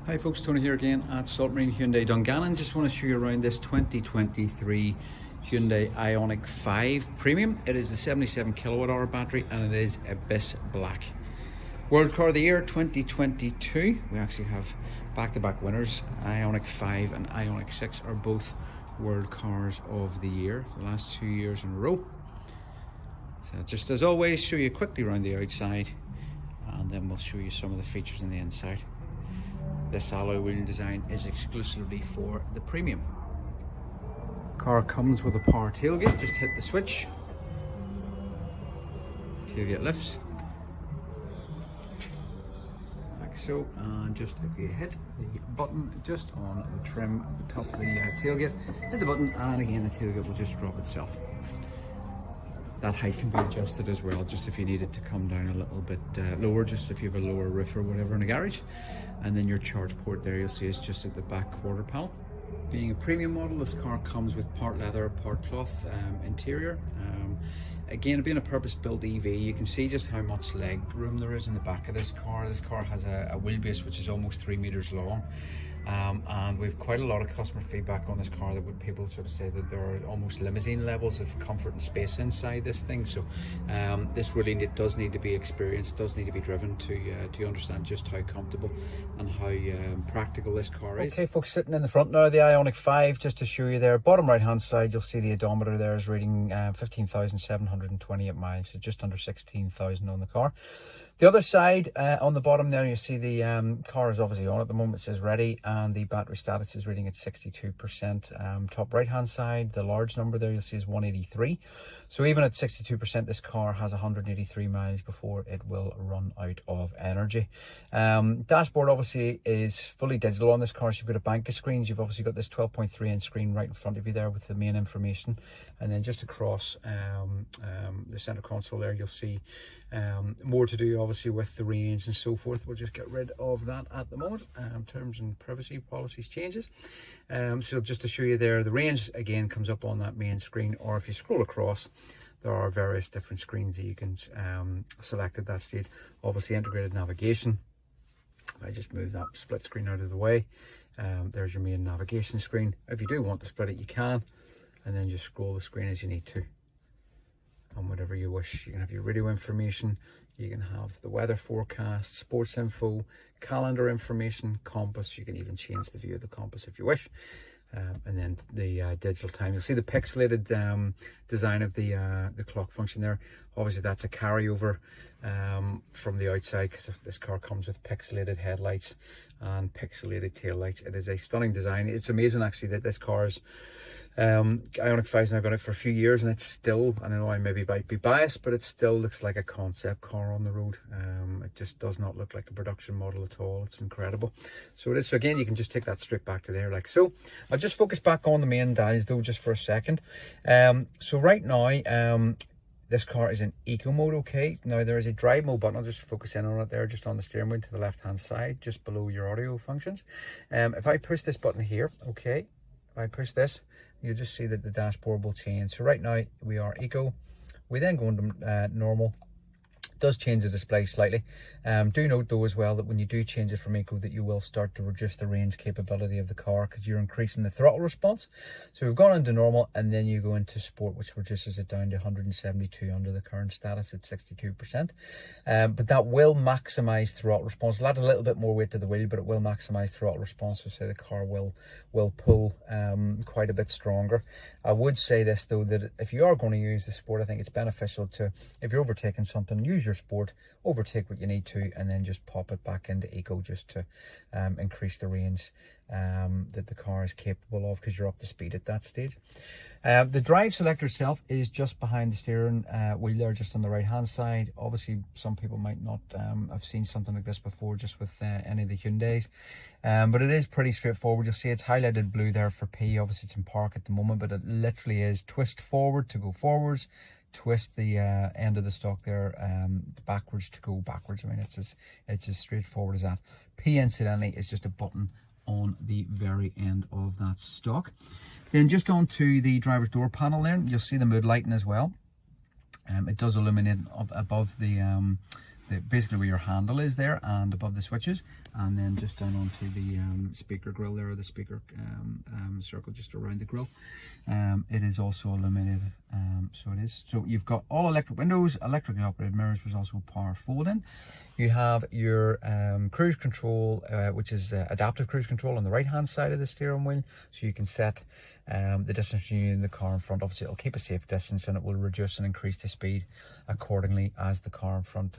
Hi folks, Tony here again at Saltmarine Hyundai Dungannon. Just want to show you around this 2023 Hyundai Ioniq 5 Premium. It is the 77 kilowatt hour battery and it is Abyss Black. World Car of the Year 2022. We actually have back-to-back winners. Ioniq 5 and Ioniq 6 are both World Cars of the Year the last 2 years in a row. So just as always, show you quickly around the outside and then we'll show you some of the features on the inside. This alloy wheel design is exclusively for the Premium. Car comes with a power tailgate. Just hit the switch. Tailgate lifts. Like so. And just if you hit the button just on the trim at the top of the tailgate, hit the button and again the tailgate will just drop itself. That height can be adjusted as well, just if you need it to come down a little bit lower, just if you have a lower roof or whatever in a garage. And then your charge port there, you'll see it's just at the back quarter panel. Being a premium model, this car comes with part leather, part cloth interior. Again, being a purpose-built EV, you can see just how much leg room there is in the back of this car. This car has a wheelbase which is almost 3 meters long. And we've quite a lot of customer feedback on this car that would people sort of say that there are almost limousine levels of comfort and space inside this thing. So this really does need to be experienced, does need to be driven to understand just how comfortable and how practical this car is. Okay folks, sitting in the front now, the Ioniq 5, just to show you there, bottom right hand side you'll see the odometer there is reading 15,728 miles, so just under 16,000 on the car. The other side, on the bottom there, you see the car is obviously on at the moment. It says ready, and the battery status is reading at 62%. Top right hand side, the large number there you'll see is 183. So even at 62%, this car has 183 miles before it will run out of energy. Dashboard obviously is fully digital on this car. So you've got a bank of screens. You've obviously got this 12.3 inch screen right in front of you there with the main information, and then just across the center console there you'll see more to do obviously with the range and so forth. We'll just get rid of that at the moment. Terms and privacy policies changes. So just to show you there, the range again comes up on that main screen, or if you scroll across there are various different screens that you can select at that stage. Obviously integrated navigation. I just move that split screen out of the way. There's your main navigation screen. If you do want to split it you can, and then just scroll the screen as you need to and whatever you wish. You can have your radio information, you can have the weather forecast, sports info, calendar information, compass. You can even change the view of the compass if you wish. And then the digital time. You'll see the pixelated design of the clock function there. Obviously that's a carryover from the outside, because this car comes with pixelated headlights and pixelated tail lights. It is a stunning design. It's amazing actually that this car's Ioniq 5's now been out for a few years, and it's still, I know I maybe might be biased, but it still looks like a concept car on the road. It just does not look like a production model at all. It's incredible. So it is. So again, you can just take that straight back to there like so. I'll just focus back on the main dials though just for a second. So right now this car is in eco mode. Okay, now there is a drive mode button. I'll just focus in on it there, just on the steering wheel to the left hand side, just below your audio functions. If I push this button here, okay, if I push this, you'll just see that the dashboard will change. So right now we are eco. We then go into normal. Does change the display slightly. Do note though as well that when you do change it from eco, that you will start to reduce the range capability of the car, because you're increasing the throttle response. So we've gone into normal, and then you go into sport, which reduces it down to 172 under the current status at 62%. But that will maximize throttle response. It'll add a little bit more weight to the wheel, but it will maximize throttle response. So say the car will pull quite a bit stronger. I would say this though, that if you are going to use the sport, I think it's beneficial to, if you're overtaking something, use your sport, overtake what you need to, and then just pop it back into eco just to increase the range that the car is capable of, because you're up to speed at that stage. The drive selector itself is just behind the steering wheel there, just on the right hand side. Obviously some people might not have seen something like this before just with any of the Hyundais, but it is pretty straightforward. You'll see it's highlighted blue there for P. Obviously it's in park at the moment, but it literally is twist forward to go forwards, twist the end of the stalk there backwards to go backwards. I mean, it's as straightforward as that. P incidentally is just a button on the very end of that stalk. Then just onto the driver's door panel there, you'll see the mood lighting as well. It does illuminate up above the basically where your handle is there and above the switches, and then just down onto the speaker grill there, or the speaker circle just around the grill. It is also illuminated, so it is. So you've got all electric windows, electrically operated mirrors, which also power fold-in. You have your cruise control, which is adaptive cruise control on the right hand side of the steering wheel, so you can set the distance between you and the car in front. Obviously it'll keep a safe distance, and it will reduce and increase the speed accordingly as the car in front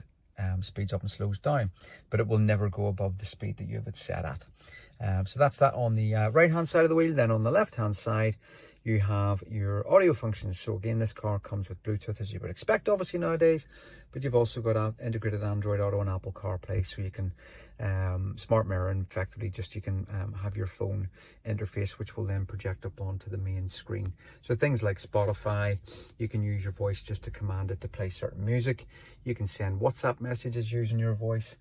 speeds up and slows down, but it will never go above the speed that you have it set at. So that's that on the right hand side of the wheel. Then on the left hand side you have your audio functions. So again, this car comes with Bluetooth, as you would expect obviously nowadays, but you've also got integrated Android Auto and Apple CarPlay, so you can smart mirror, and effectively just you can have your phone interface, which will then project up onto the main screen. So things like Spotify, you can use your voice just to command it to play certain music. You can send WhatsApp messages using your voice.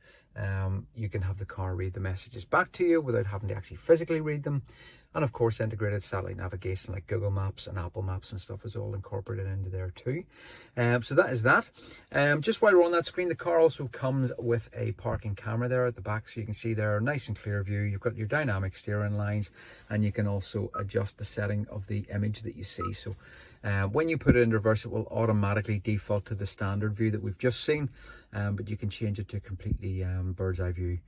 You can have the car read the messages back to you without having to actually physically read them. And of course, integrated satellite navigation like Google Maps and Apple Maps and stuff is all incorporated into there too. So that is that. Just while we're on that screen, the car also comes with a parking camera there at the back, so you can see there, nice and clear view. You've got your dynamic steering lines, and you can also adjust the setting of the image that you see. So when you put it in reverse, it will automatically default to the standard view that we've just seen, but you can change it to completely bird's eye view,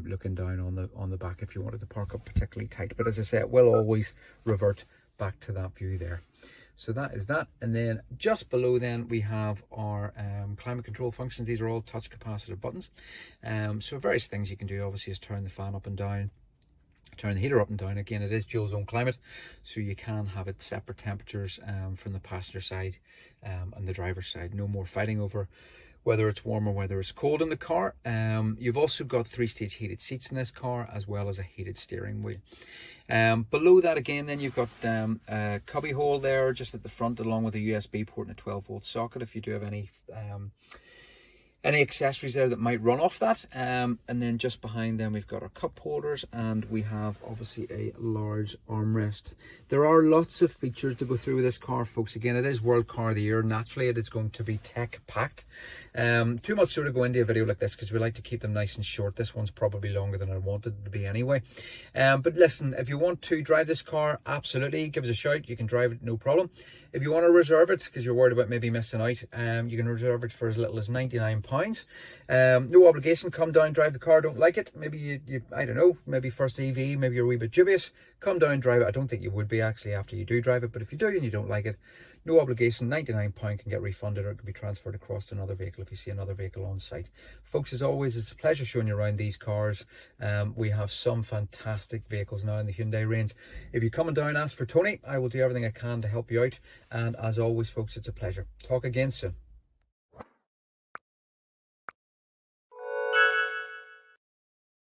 looking down on the back if you wanted to park up particularly tight. But as I say, it will always revert back to that view there. So that is that. And then just below then we have our climate control functions. These are all touch capacitive buttons. So various things you can do obviously is turn the fan up and down, turn the heater up and down. Again, it is dual zone climate, so you can have it separate temperatures from the passenger side and the driver's side. No more fighting over whether it's warm or whether it's cold in the car. You've also got 3-stage heated seats in this car, as well as a heated steering wheel. Below that again then you've got a cubby hole there just at the front, along with a USB port and a 12-volt socket if you do have any accessories there that might run off that. And then just behind them we've got our cup holders, and we have obviously a large armrest. There are lots of features to go through with this car, folks. Again, it is World Car of the Year. Naturally it is going to be tech packed. Too much sort of go into a video like this because we like to keep them nice and short. This one's probably longer than I wanted it to be anyway. But listen, if you want to drive this car, absolutely give us a shout. You can drive it, no problem. If you want to reserve it because you're worried about maybe missing out, you can reserve it for as little as £99. No obligation. Come down, drive the car. Don't like it, maybe you I don't know, maybe first EV, maybe you're a wee bit dubious. Come down, drive it. I don't think you would be actually after you do drive it, but if you do and you don't like it, no obligation. £99 can get refunded, or it can be transferred across to another vehicle if you see another vehicle on site. Folks, as always, it's a pleasure showing you around these cars. We have some fantastic vehicles now in the Hyundai range. If you're coming down, ask for Tony. I will do everything I can to help you out, and as always, folks, it's a pleasure. Talk again soon.